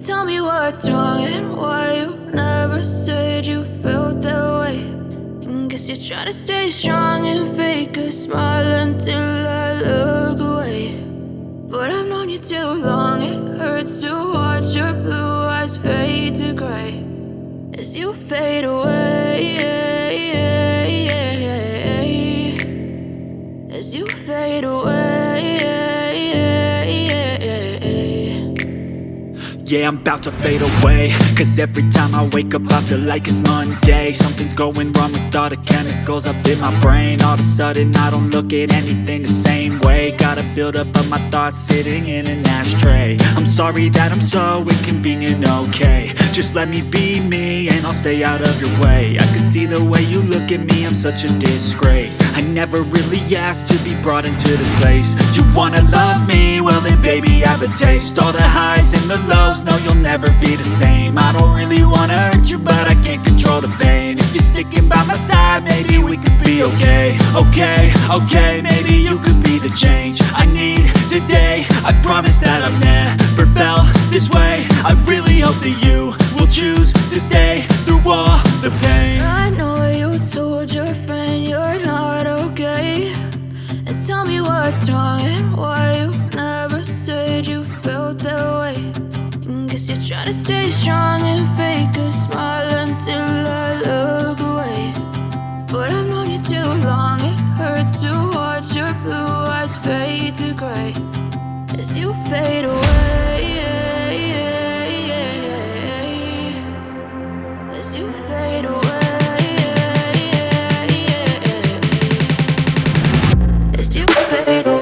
Tell me what's wrong and why you never said you felt that way. And guess you're trying to stay strong and fake a smile until I look away. But I've known you too long, it hurts to watch your blue eyes fade to gray as you fade away. As you fade away. Yeah, I'm about to fade away, cause every time I wake up I feel like it's Monday. Something's going wrong with all the chemicals up in my brain. All of a sudden I don't look at anything the same way. Got a buildup of my thoughts sitting in an ashtray. I'm sorry that I'm so inconvenient, okay. Just let me be me and I'll stay out of your way. I can see the way you look at me, I'm such a disgrace. I never really asked to be brought into this place. You wanna love me? Well then baby I have a taste. All the highs and the lows, no, you'll never be the same. I don't really wanna hurt you, but I can't control the pain. If you're sticking by my side, maybe we could be okay. Okay, maybe you could be the change I need today. I promise that I've never felt this way. I really hope that you will choose to stay through all the pain. I know you told your friend you're not okay. And tell me what's wrong and why you never said you felt that way. Guess you're trying to stay strong and fake a smile until I look away. But I've known you too long, it hurts to watch your blue eyes fade to gray as you fade away. As you fade away. As you fade away.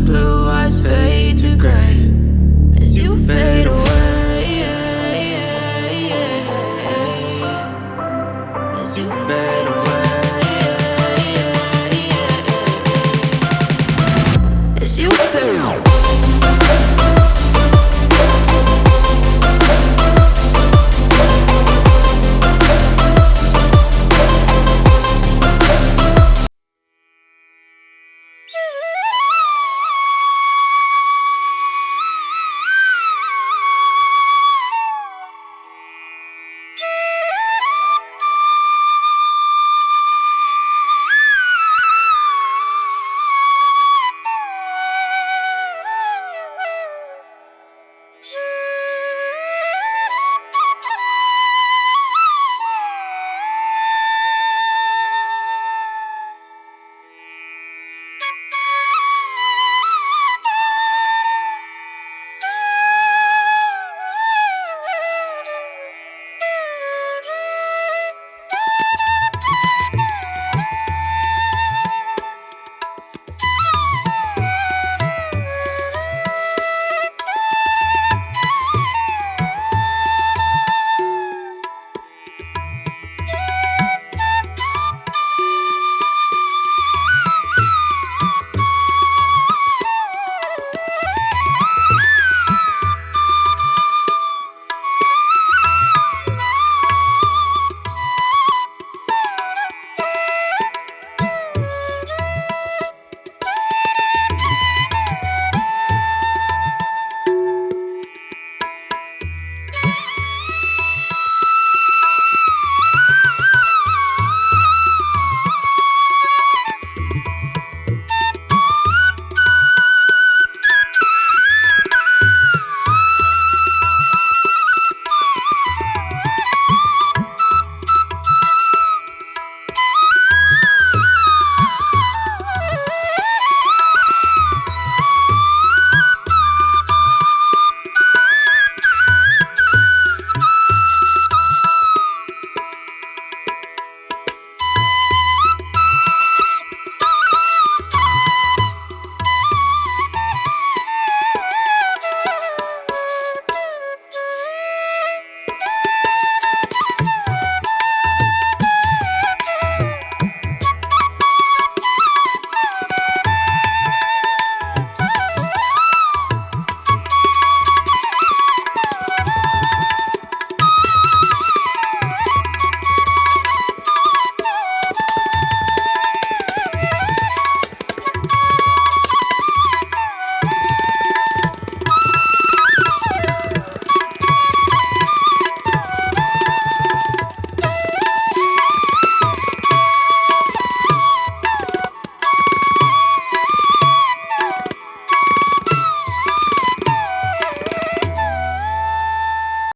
Blue eyes fade to gray as you fade away.